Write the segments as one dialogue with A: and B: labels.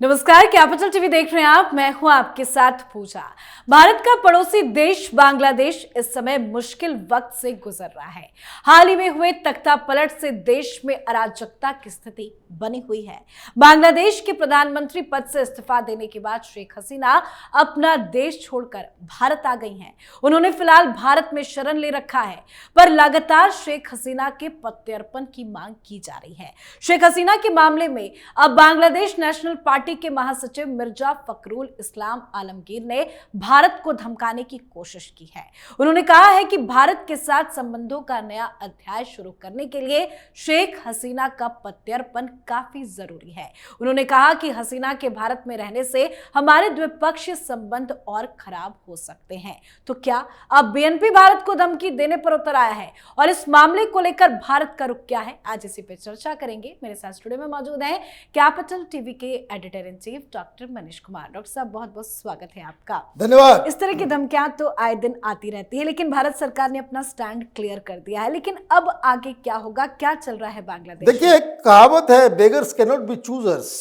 A: नमस्कार, capital TV देख रहे हैं आप। मैं हूं आपके साथ पूजा। भारत का पड़ोसी देश बांग्लादेश इस समय मुश्किल वक्त से गुजर रहा है। हाल ही में हुए तख्ता पलट से देश में अराजकता की स्थिति बनी हुई है। बांग्लादेश के प्रधानमंत्री पद से इस्तीफा देने के बाद शेख हसीना अपना देश छोड़कर भारत आ गई हैं। उन्होंने फिलहाल भारत में शरण ले रखा है, पर लगातार शेख हसीना के प्रत्यर्पण की मांग की जा रही है। शेख हसीना के मामले में अब बांग्लादेश नेशनल पार्टी के महासचिव मिर्जा फखरुल इस्लाम आलमगीर ने भारत को धमकाने की कोशिश की है। उन्होंने कहा है कि भारत के साथ संबंधों का नया अध्याय शुरू करने के लिए शेख हसीना का प्रत्यर्पण काफी जरूरी है। उन्होंने कहा कि हसीना के भारत में रहने से हमारे द्विपक्षीय संबंध और खराब हो सकते हैं। तो क्या अब बीएनपी भारत को धमकी देने पर उतर आया है और इस मामले को लेकर भारत का रुख क्या है? आज इसी पे चर्चा करेंगे। मेरे साथ स्टूडियो में मौजूद हैं कैपिटल टीवी के editor in chief doctor Manish Kumar. Doctor साहब, बहुत बहुत स्वागत है आपका।
B: धन्यवाद।
A: इस तरह की धमकियां तो आए दिन आती रहती है, लेकिन भारत सरकार ने अपना स्टैंड क्लियर कर दिया है। लेकिन अब आगे क्या होगा, क्या चल रहा है बांग्लादेश?
B: देखिए, एक कहावत है, beggars can not be choosers.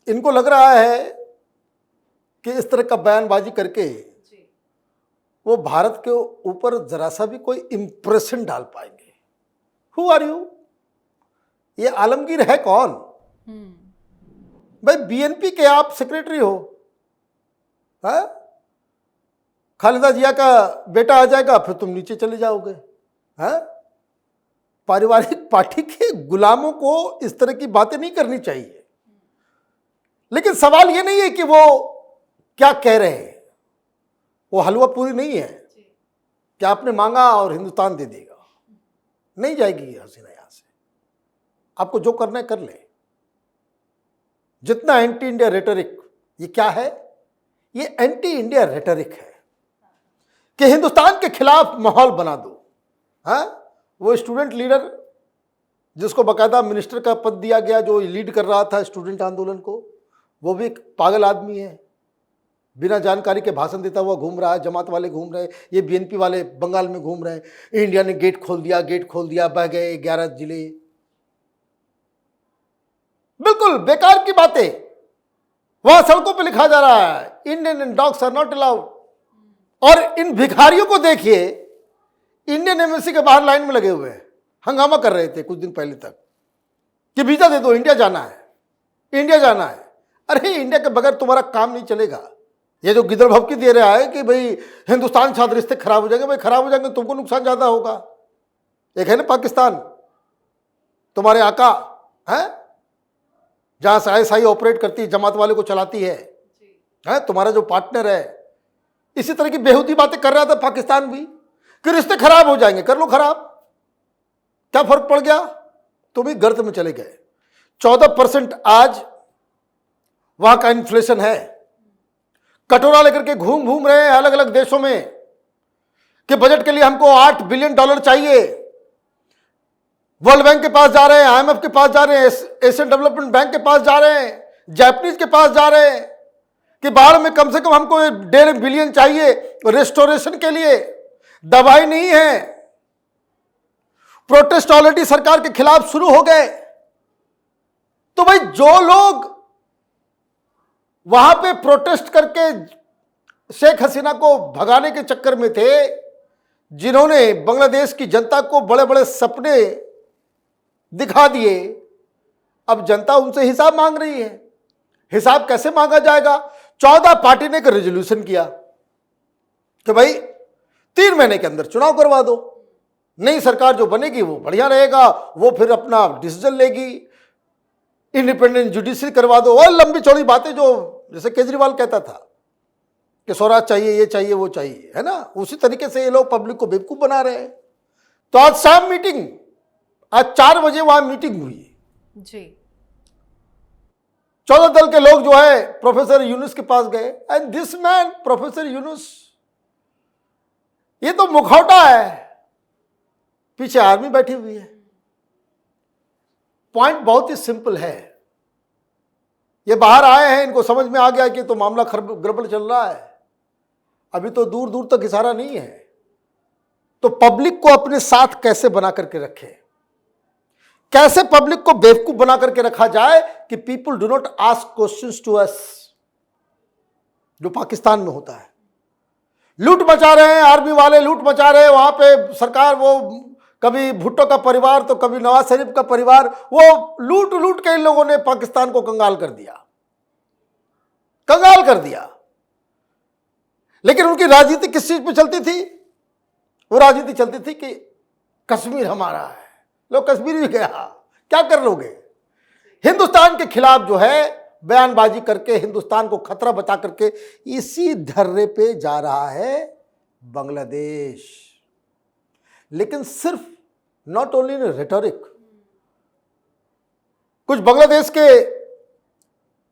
B: इनको लग रहा है कि इस तरह का बयानबाजी करके वो भारत के ऊपर जरा सा भी कोई इंप्रेशन डाल पाएंगे। Who are you? ये आलमगीर है कौन? भाई, बीएनपी के आप सेक्रेटरी हो। है? खालिदा जिया का बेटा आ जाएगा, फिर तुम नीचे चले जाओगे। है? पारिवारिक पार्टी के गुलामों को इस तरह की बातें नहीं करनी चाहिए। लेकिन सवाल ये नहीं है कि वो क्या कह रहे हैं। वो हलवा पूरी नहीं है कि आपने मांगा और हिंदुस्तान दे देगा। नहीं जाएगी ये हसीना यहां से। आपको जो करना है कर ले। जितना एंटी इंडिया रेटरिक, ये क्या है? ये एंटी इंडिया रेटरिक है कि हिंदुस्तान के खिलाफ माहौल बना दो। हाँ, वो स्टूडेंट लीडर जिसको बाकायदा मिनिस्टर का पद दिया गया, जो लीड कर रहा था स्टूडेंट आंदोलन को, वो भी एक पागल आदमी है। बिना जानकारी के भाषण देता हुआ घूम रहा है। जमात वाले घूम रहे हैं, ये बीएनपी वाले बंगाल में घूम रहे हैं। इंडिया ने गेट खोल दिया, बह गए 11 जिले। बिल्कुल बेकार की बातें। वहां सड़कों पे लिखा जा रहा है Indian dogs are not allowed. और इन भिखारियों को देखिए, इंडियन एम्बेसी के बाहर लाइन में लगे हुए हैं, हंगामा कर रहे थे कुछ दिन पहले तक कि वीजा दे दो, इंडिया जाना है, इंडिया जाना है। अरे, इंडिया के बगैर तुम्हारा काम नहीं चलेगा। ये जो गिदड़ भभकी दे रहा है कि भाई हिंदुस्तान साथ रिश्ते खराब हो जाएंगे, भाई खराब हो जाएंगे, तुमको नुकसान ज्यादा होगा। एक है ना पाकिस्तान, तुम्हारे आका है, जहां से आईएसआई ऑपरेट करती है, जमात वाले को चलाती है, तुम्हारा जो पार्टनर है। इसी तरह की बेहूदी बातें कर रहा था पाकिस्तान भी कि रिश्ते खराब हो जाएंगे। कर लो खराब, क्या फर्क पड़ गया? तुम ही गर्त में चले गए। 14% आज वहां का इन्फ्लेशन है। कटोरा लेकर के घूम रहे हैं अलग अलग देशों में कि बजट के लिए हमको $8 बिलियन चाहिए। वर्ल्ड बैंक के पास जा रहे हैं, आईएमएफ के पास जा रहे हैं, एशियन डेवलपमेंट बैंक के पास जा रहे हैं, जापानीज के पास जा रहे हैं कि बाढ़ में कम से कम हमको $1.5 बिलियन चाहिए रेस्टोरेशन के लिए। दवाई नहीं है। प्रोटेस्ट ऑलरेडी सरकार के खिलाफ शुरू हो गए। तो भाई, जो लोग वहां पे प्रोटेस्ट करके शेख हसीना को भगाने के चक्कर में थे, जिन्होंने बांग्लादेश की जनता को बड़े बड़े सपने दिखा दिए, अब जनता उनसे हिसाब मांग रही है। हिसाब कैसे मांगा जाएगा? 14 पार्टी ने एक रेजोल्यूशन किया कि भाई 3 महीने के अंदर चुनाव करवा दो। नई सरकार जो बनेगी वो बढ़िया रहेगा, वो फिर अपना डिसीजन लेगी। इंडिपेंडेंट जुडिशरी करवा दो। और लंबी चौड़ी बातें जो जैसे केजरीवाल कहता था कि स्वराज चाहिए, ये चाहिए, वो चाहिए, है ना, उसी तरीके से ये लोग पब्लिक को बेवकूफ बना रहे हैं। तो आज शाम मीटिंग, आज 4 बजे वहां मीटिंग हुई
A: जी।
B: 14 दल के लोग जो है प्रोफेसर यूनुस के पास गए। And this man, professor Yunus, ये तो मुखौटा है, पीछे आर्मी बैठी हुई है। पॉइंट बहुत ही सिंपल है। ये बाहर आए हैं, इनको समझ में आ गया कि तो मामला गड़बड़ चल रहा है। अभी तो दूर दूर तक इशारा नहीं है। तो पब्लिक को अपने साथ कैसे बना करके रखे, कैसे पब्लिक को बेवकूफ बना करके रखा जाए कि people do not ask questions to us, जो पाकिस्तान में होता है। लूट मचा रहे हैं आर्मी वाले, लूट मचा रहे हैं वहां पे सरकार, वो कभी भुट्टो का परिवार तो कभी नवाज शरीफ का परिवार, वो लूट लूट के इन लोगों ने पाकिस्तान को कंगाल कर दिया, कंगाल कर दिया। लेकिन उनकी राजनीति किस चीज पे चलती थी? वो राजनीति चलती थी कि कश्मीर हमारा है, लो कश्मीर भी गया, क्या कर लोगे? हिंदुस्तान के खिलाफ जो है बयानबाजी करके हिंदुस्तान को खतरा बता करके इसी धर्रे पे जा रहा है बांग्लादेश। लेकिन सिर्फ नॉट ओनली इन रेटोरिक, कुछ बांग्लादेश के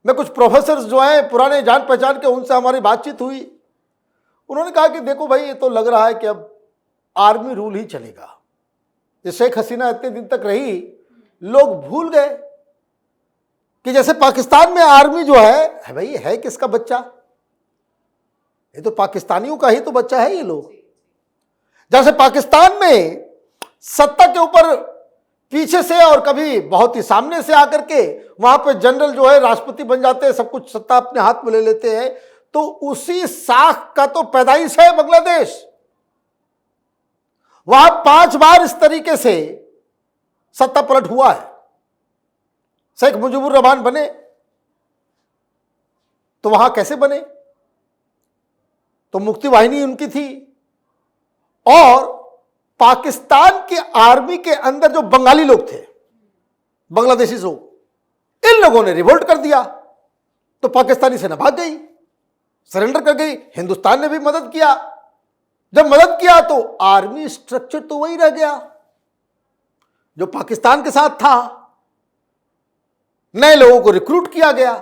B: में कुछ प्रोफेसर्स जो हैं पुराने जान पहचान के, उनसे हमारी बातचीत हुई। उन्होंने कहा कि देखो भाई, ये तो लग रहा है कि अब आर्मी रूल ही चलेगा। ये शेख हसीना इतने दिन तक रही, लोग भूल गए कि जैसे पाकिस्तान में आर्मी जो है भाई, है किसका बच्चा? ये तो पाकिस्तानियों का ही तो बच्चा है ये लोग। जैसे पाकिस्तान में सत्ता के ऊपर पीछे से और कभी बहुत ही सामने से आकर के वहां पे जनरल जो है राष्ट्रपति बन जाते हैं, सब कुछ सत्ता अपने हाथ में ले लेते हैं, तो उसी साख का तो पैदाइश है बांग्लादेश। वहां 5 बार इस तरीके से सत्ता पलट हुआ है। शेख मुजीबुर रहमान बने तो वहां कैसे बने? तो मुक्ति वाहिनी उनकी थी, और पाकिस्तान की आर्मी के अंदर जो बंगाली लोग थे, बांग्लादेशी लोग, इन लोगों ने रिवोल्ट कर दिया, तो पाकिस्तानी सेना भाग गई, सरेंडर कर गई। हिंदुस्तान ने भी मदद किया। जब मदद किया तो आर्मी स्ट्रक्चर तो वही रह गया जो पाकिस्तान के साथ था। नए लोगों को रिक्रूट किया गया।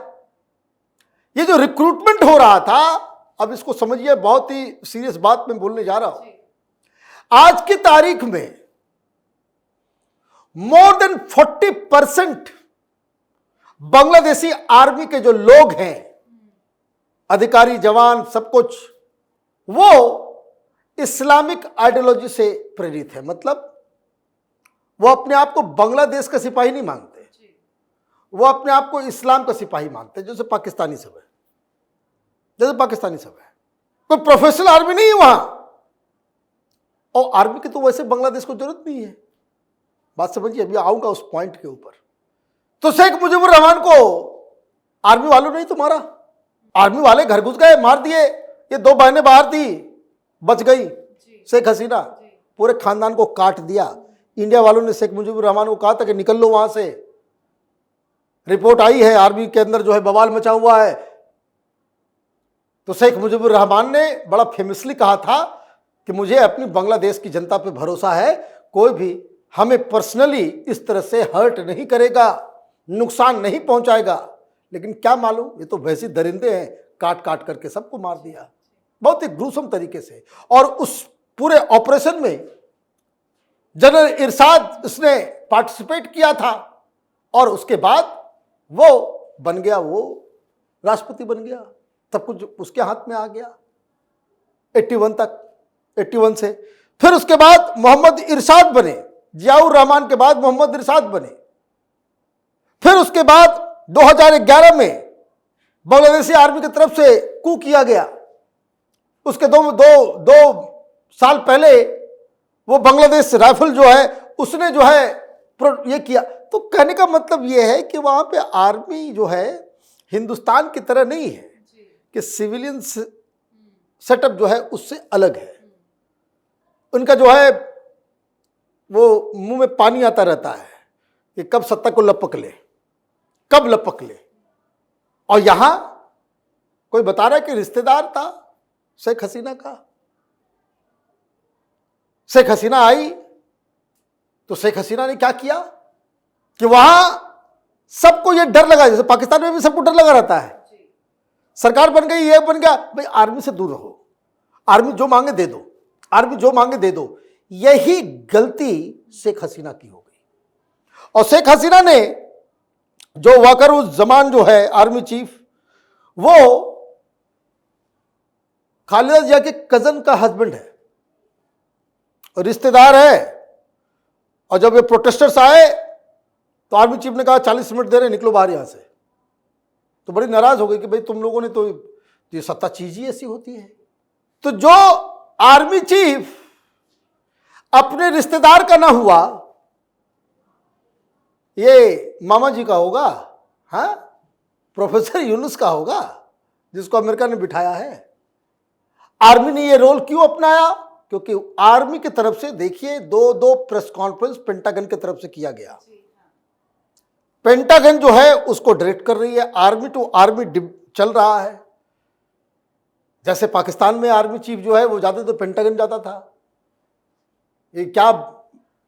B: ये जो रिक्रूटमेंट हो रहा था, अब इसको समझिए, बहुत ही सीरियस बात मैं बोलने जा रहा हूं। आज की तारीख में मोर देन 40% बांग्लादेशी आर्मी के जो लोग हैं, अधिकारी, जवान, सब कुछ, वो इस्लामिक आइडियोलॉजी से प्रेरित है। मतलब वो अपने आप को बांग्लादेश का सिपाही नहीं मानते, वो अपने आप को इस्लाम का सिपाही मानते हैं, जैसे पाकिस्तानी सब है, जैसे पाकिस्तानी सब है। कोई प्रोफेशनल आर्मी नहीं है वहां, और आर्मी की तो वैसे बांग्लादेश को जरूरत नहीं है। बात समझिए, अभी आऊंगा उस पॉइंट के ऊपर। तो शेख मुजीबुर रहमान को आर्मी वालों ने ही तो मारा। आर्मी वाले घर घुस गए, मार दिए। ये 2 बहनें बाहर थी, बच गई शेख हसीना, पूरे खानदान को काट दिया। इंडिया वालों ने शेख मुजीबुर रहमान को कहा था कि निकल लो वहां से। रिपोर्ट आई है आर्मी के अंदर जो है बवाल मचा हुआ है। तो शेख मुजीबुर रहमान ने बड़ा फेमसली कहा था कि मुझे अपनी बांग्लादेश की जनता पे भरोसा है, कोई भी हमें पर्सनली इस तरह से हर्ट नहीं करेगा, नुकसान नहीं पहुंचाएगा। लेकिन क्या मालूम, ये तो वैसे दरिंदे हैं, काट काट करके सबको मार दिया, बहुत ही ग्रूसम तरीके से। और उस पूरे ऑपरेशन में जनरल इरशाद उसने पार्टिसिपेट किया था, और उसके बाद वो बन गया, वो राष्ट्रपति बन गया, सब कुछ उसके हाथ में आ गया 81 तक, 81 से। फिर उसके बाद मोहम्मद इरशाद बने, जियाउर रहमान के बाद मोहम्मद इरशाद बने। फिर उसके बाद 2011 में बांग्लादेशी आर्मी की तरफ से कू किया गया। उसके दो साल पहले वो बांग्लादेश राइफल जो है उसने जो है ये किया। तो कहने का मतलब ये है कि वहां पे आर्मी जो है हिंदुस्तान की तरह नहीं है कि सिविलियन सेटअप जो है उससे अलग है। उनका जो है वो मुंह में पानी आता रहता है कि कब सत्ता को लपक ले, कब लपक ले। और यहां कोई बता रहा है कि रिश्तेदार था शेख हसीना का। शेख हसीना आई तो शेख हसीना ने क्या किया कि वहां सबको ये डर लगा, जैसे पाकिस्तान में भी सबको डर लगा रहता है। सरकार बन गई, ये बन गया, भाई आर्मी से दूर रहो, आर्मी जो मांगे दे दो, आर्मी जो मांगे दे दो। यही गलती शेख हसीना की हो गई। और शेख हसीना ने जो वक़ार-उज़-ज़मान जो है आर्मी चीफ, वो खालिदा जिया के कजन का हस्बैंड है, रिश्तेदार है। और जब ये प्रोटेस्टर्स आए तो आर्मी चीफ ने कहा 40 मिनट दे रहे, निकलो बाहर यहां से। तो बड़ी नाराज हो गई कि भाई तुम लोगों ने तो ये सत्ता चीज ही ऐसी होती है। तो जो आर्मी चीफ अपने रिश्तेदार का ना हुआ, ये मामा जी का होगा, हाँ, प्रोफेसर यूनुस का होगा, जिसको अमेरिका ने बिठाया है। आर्मी ने ये रोल क्यों अपनाया? क्योंकि आर्मी की तरफ से देखिए दो प्रेस कॉन्फ्रेंस पेंटागन की तरफ से किया गया। पेंटागन जो है उसको डायरेक्ट कर रही है, आर्मी टू आर्मी चल रहा है। जैसे पाकिस्तान में आर्मी चीफ जो है वो जाते तो पेंटागन जाता था। ये क्या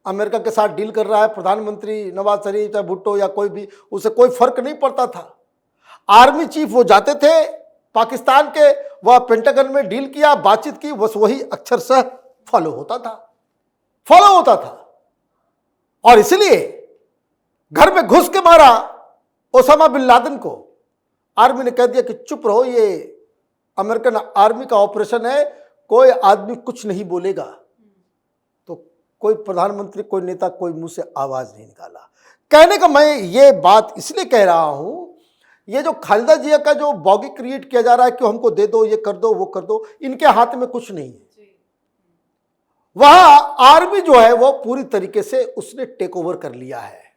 B: अमेरिका के साथ डील कर रहा है प्रधानमंत्री नवाज शरीफ या भुट्टो या कोई भी, उसे कोई फर्क नहीं पड़ता था। आर्मी चीफ वो जाते थे पाकिस्तान के, वह पेंटागन में डील किया, बातचीत की, बस वही अक्षरशः फॉलो होता था। और इसलिए घर में घुस के मारा ओसामा बिन लादेन को। आर्मी ने कह दिया कि चुप रहो, ये अमेरिकन आर्मी का ऑपरेशन है, कोई आदमी कुछ नहीं बोलेगा। तो कोई प्रधानमंत्री, कोई नेता, कोई मुंह से आवाज नहीं निकाला। कहने का मैं ये बात इसलिए कह रहा हूं, ये जो खालिदा जिया का जो बॉगी क्रिएट किया जा रहा है कि हमको दे दो, ये कर दो, वो कर दो, इनके हाथ में कुछ नहीं है। वहां आर्मी जो है वो पूरी तरीके से उसने टेक ओवर कर लिया है।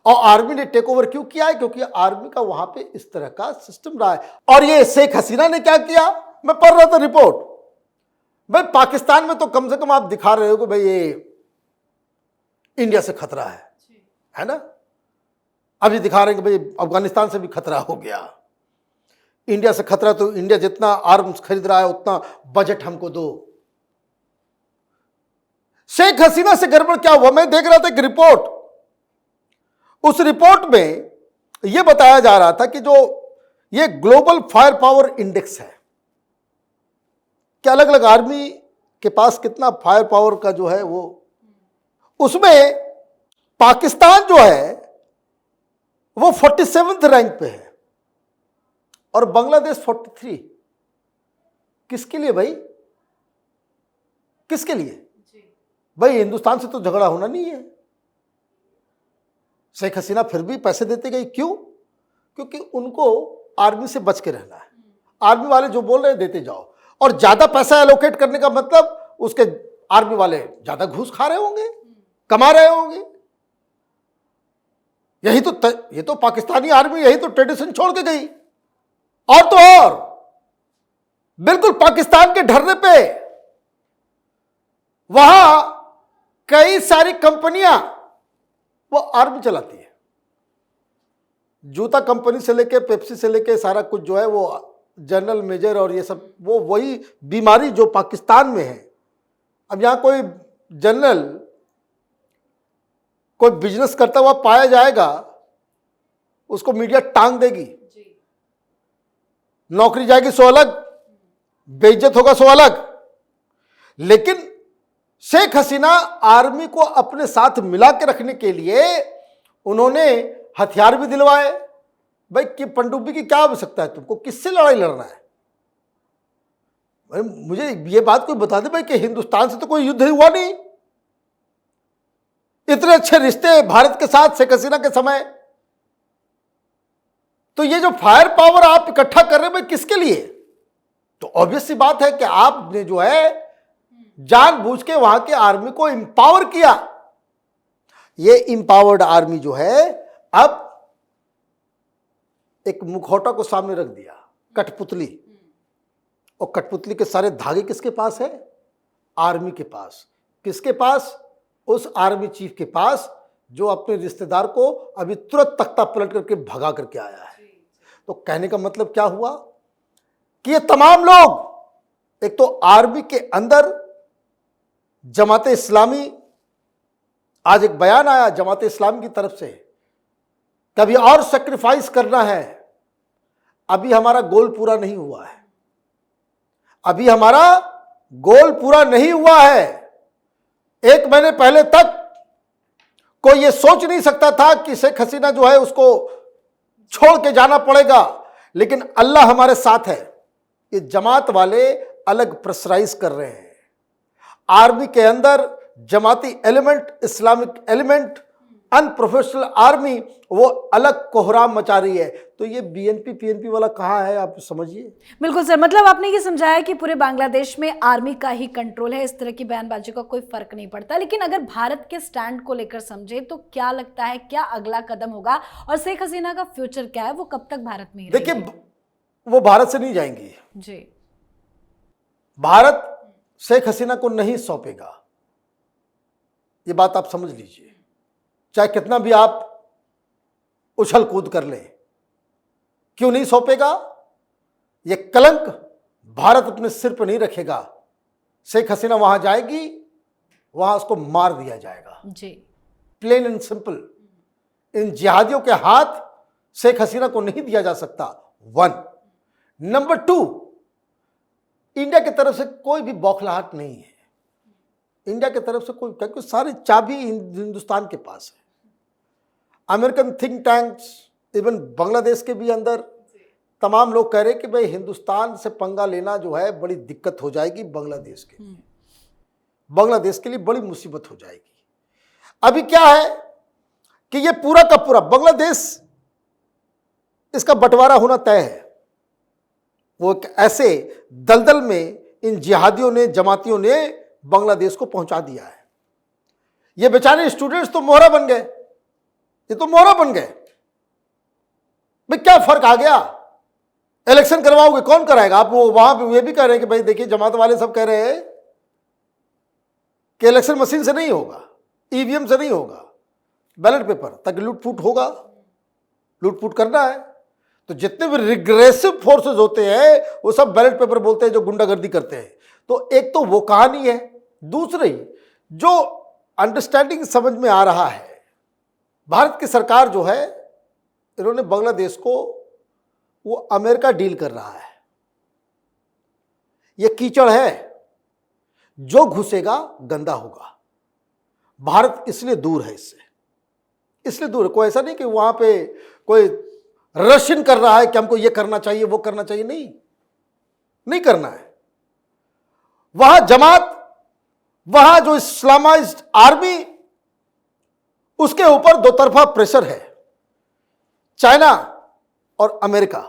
B: और आर्मी ने टेक ओवर क्यों किया है? क्योंकि आर्मी का वहां पे इस तरह का सिस्टम रहा है। और ये शेख हसीना ने क्या किया, मैं पढ़ रहा था रिपोर्ट, भाई पाकिस्तान में तो कम से कम आप दिखा रहे हो कि भाई ये इंडिया से खतरा है ना। अभी दिखा रहे हैं कि भाई अफगानिस्तान से भी खतरा हो गया, इंडिया से खतरा, तो इंडिया जितना आर्म्स खरीद रहा है उतना बजट हमको दो। शेख हसीना से गड़बड़ क्या हुआ? मैं देख रहा था एक रिपोर्ट, उस रिपोर्ट में यह बताया जा रहा था कि जो ये ग्लोबल फायर पावर इंडेक्स है कि अलग अलग आर्मी के पास कितना फायर पावर का जो है वो, उसमें पाकिस्तान जो है वो 47th रैंक पे है और बांग्लादेश 43। किसके लिए भाई? किसके लिए भाई? हिंदुस्तान से तो झगड़ा होना नहीं है। शेख हसीना फिर भी पैसे देते गई, क्यों? क्योंकि उनको आर्मी से बच के रहना है। आर्मी वाले जो बोल रहे हैं देते जाओ, और ज्यादा पैसा एलोकेट करने का मतलब उसके आर्मी वाले ज्यादा घूस खा रहे होंगे, कमा रहे होंगे। ये तो पाकिस्तानी आर्मी यही तो ट्रेडिशन छोड़ के गई। और तो और बिल्कुल पाकिस्तान के ढर्रे पे वहां कई सारी कंपनियां वो आर्मी चलाती है। जूता कंपनी से लेके पेप्सी से लेके सारा कुछ जो है वो जनरल मेजर और ये सब, वो वही बीमारी जो पाकिस्तान में है। अब यहां कोई जनरल कोई बिजनेस करता हुआ पाया जाएगा, उसको मीडिया टांग देगी, नौकरी जाएगी सो अलग, बेइज्जत होगा सो अलग। लेकिन शेख हसीना आर्मी को अपने साथ मिला के रखने के लिए उन्होंने हथियार भी दिलवाए। भाई कि पनडुब्बी की क्या आवश्यकता है? तुमको किससे लड़ाई लड़ना है? भाई मुझे ये बात कोई बता दे भाई कि हिंदुस्तान से तो कोई युद्ध हुआ नहीं। इतने अच्छे रिश्ते भारत के साथ शेख हसीना के समय, तो ये जो फायर पावर आप इकट्ठा कर रहे हैं भाई किसके लिए? तो ऑब्वियस सी बात है कि आपने जो है जानबूझ के वहां के आर्मी को इंपावर किया। ये इंपावर्ड आर्मी जो है अब एक मुखौटा को सामने रख दिया, कठपुतली, और कठपुतली के सारे धागे किसके पास है? आर्मी के पास। किसके पास? उस आर्मी चीफ के पास जो अपने रिश्तेदार को अभी तुरंत तख्ता पलट करके भगा करके आया है। तो कहने का मतलब क्या हुआ कि ये तमाम लोग, एक तो आर्मी के अंदर जमाते इस्लामी, आज एक बयान आया जमाते इस्लामी की तरफ से, कभी और सैक्रिफाइस करना है, अभी हमारा गोल पूरा नहीं हुआ है, अभी हमारा गोल पूरा नहीं हुआ है। 1 महीने पहले तक कोई ये सोच नहीं सकता था कि शेख हसीना जो है उसको छोड़ के जाना पड़ेगा, लेकिन अल्लाह हमारे साथ है। ये जमात वाले अलग प्रेशराइज कर रहे हैं। आर्मी के अंदर जमाती element, Islamic element unprofessional army वो अलग कोहराम मचा रही है। तो ये बीएनपी पीएनपी वाला कहाँ है, आप समझिए।
A: बिल्कुल सर, मतलब आपने ये समझाया कि पूरे बांग्लादेश में आर्मी का ही कंट्रोल है, इस तरह की बयानबाजी का कोई फर्क नहीं पड़ता। लेकिन अगर भारत के स्टैंड को लेकर समझे तो क्या लगता है, क्या अगला कदम होगा और शेख हसीना का फ्यूचर क्या है, वो कब तक भारत में ही रहेंगी?
B: देखिए, वो भारत से नहीं जाएंगी
A: जी।
B: भारत शेख हसीना को नहीं सौंपेगा, ये बात आप समझ लीजिए। चाहे कितना भी आप उछल कूद कर लें, क्यों नहीं सौंपेगा? ये कलंक भारत अपने सिर पर नहीं रखेगा। शेख हसीना वहां जाएगी, वहां उसको मार दिया जाएगा,
A: जी,
B: प्लेन एंड सिंपल। इन जिहादियों के हाथ शेख हसीना को नहीं दिया जा सकता, 1। नंबर 2, इंडिया की तरफ से कोई भी बौखलाहट नहीं है। इंडिया की तरफ से कोई, क्योंकि सारी चाबी हिंदुस्तान के पास है। American think tanks, even Bangladesh के भी अंदर तमाम लोग कह रहे हैं कि भाई हिंदुस्तान से पंगा लेना जो है बड़ी दिक्कत हो जाएगी बांग्लादेश के लिए, बांग्लादेश के लिए बड़ी मुसीबत हो जाएगी। अभी क्या है कि ये पूरा का पूरा बांग्लादेश, इसका बंटवारा होना तय है। वो एक ऐसे दलदल में इन जिहादियों ने, जमातियों ने बांग्लादेश को पहुंचा दिया है। ये बेचारे स्टूडेंट्स तो मोहरा बन गए, ये तो मोहरा बन गए। भाई क्या फर्क आ गया? इलेक्शन करवाओगे, कौन कराएगा? आप वो वहां पे ये भी कह रहे हैं कि भाई देखिए, जमात वाले सब कह रहे हैं कि इलेक्शन मशीन से नहीं होगा, ईवीएम से नहीं होगा, बैलेट पेपर, ताकि लूट फूट होगा, लूट फूट करना है। तो जितने भी रिग्रेसिव फोर्सेस होते हैं वो सब बैलेट पेपर बोलते हैं, जो गुंडागर्दी करते हैं। तो एक तो वो कहानी है। दूसरी जो अंडरस्टैंडिंग समझ में आ रहा है, भारत की सरकार जो है, इन्होंने बांग्लादेश को, वो अमेरिका डील कर रहा है। ये कीचड़ है, जो घुसेगा गंदा होगा। भारत इसलिए दूर है, इससे इसलिए दूर है। कोई ऐसा नहीं कि वहां पे कोई रशियन कर रहा है कि हमको ये करना चाहिए, वो करना चाहिए, नहीं करना है। वहां जमात, वहां जो इस्लामाइज्ड आर्मी, उसके ऊपर दो तरफा प्रेशर है। चाइना और अमेरिका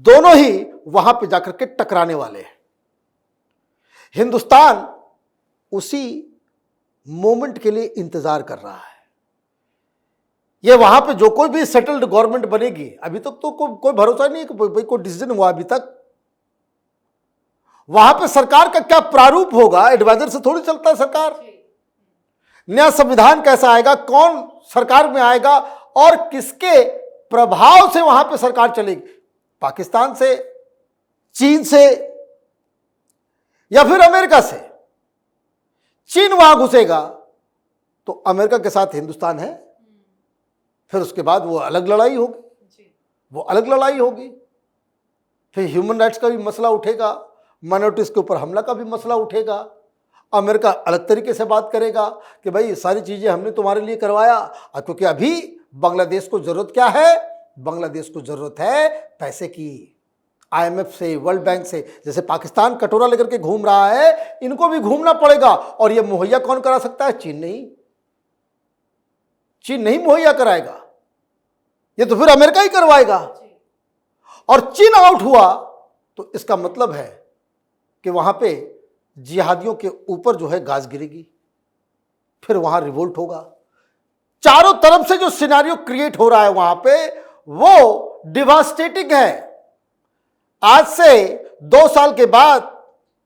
B: दोनों ही वहां पे जाकर के टकराने वाले हैं। हिंदुस्तान उसी मोमेंट के लिए इंतजार कर रहा है। ये वहां पे जो कोई भी सेटल्ड गवर्नमेंट बनेगी, अभी तक तो कोई भरोसा नहीं है कि भाई कोई डिसीजन हुआ अभी तक। वहां पे सरकार का क्या प्रारूप होगा, एडवाइजर से थोड़ी चलता है सरकार। नया संविधान कैसा आएगा, कौन सरकार में आएगा और किसके प्रभाव से वहां पे सरकार चलेगी, पाकिस्तान से, चीन से या फिर अमेरिका से। चीन वहां घुसेगा तो अमेरिका के साथ हिंदुस्तान है, फिर उसके बाद वो अलग लड़ाई होगी, वो अलग लड़ाई होगी। फिर ह्यूमन राइट्स का भी मसला उठेगा, माइनॉरिटीज के ऊपर हमला का भी मसला उठेगा। अमेरिका अलग तरीके से बात करेगा कि भाई ये सारी चीजें हमने तुम्हारे लिए करवाया, क्योंकि अभी बांग्लादेश को जरूरत क्या है? बांग्लादेश को जरूरत है पैसे की, आईएमएफ से, वर्ल्ड बैंक से। जैसे पाकिस्तान कटोरा लेकर के घूम रहा है, इनको भी घूमना पड़ेगा। और ये मुहैया कौन करा सकता है? चीन नहीं, चीन नहीं मुहैया कराएगा, ये तो फिर अमेरिका ही करवाएगा। और चीन आउट हुआ तो इसका मतलब है कि वहां पे जिहादियों के ऊपर जो है गाज गिरेगी, फिर वहां रिवोल्ट होगा। चारों तरफ से जो सिनेरियो क्रिएट हो रहा है वहां पे, वो डिवास्टेटिंग है। आज से 2 साल के बाद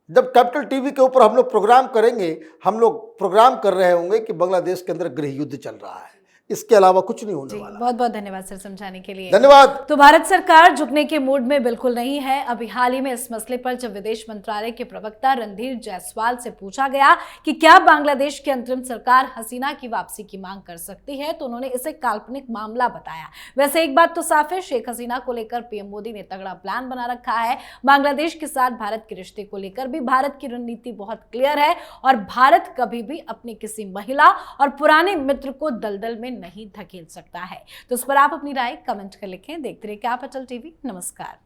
B: जब कैपिटल टीवी के ऊपर हम लोग प्रोग्राम करेंगे, हम लोग प्रोग्राम कर रहे होंगे कि बांग्लादेश के अंदर गृह युद्ध चल रहा है, इसके अलावा कुछ नहीं होने वाला।
A: बहुत बहुत धन्यवाद सर समझाने के लिए।
B: धन्यवाद।
A: तो भारत सरकार झुकने के मूड में बिल्कुल नहीं है। अभी हाल ही में इस मसले पर जब विदेश मंत्रालय के प्रवक्ता रणधीर जायसवाल से पूछा गया कि क्या बांग्लादेश की अंतरिम सरकार हसीना की वापसी की मांग कर सकती है, तो उन्होंने इसे काल्पनिक मामला बताया। वैसे एक बात तो साफ है, शेख हसीना को लेकर पीएम मोदी ने तगड़ा प्लान बना रखा है। बांग्लादेश के साथ भारत के रिश्ते को लेकर भी भारत की रणनीति बहुत क्लियर है और भारत कभी भी अपनी किसी महिला और पुराने मित्र को दलदल में नहीं धकेल सकता है। तो इस पर आप अपनी राय कमेंट कर लिखें। देखते रहिए क्या अचल टीवी। नमस्कार।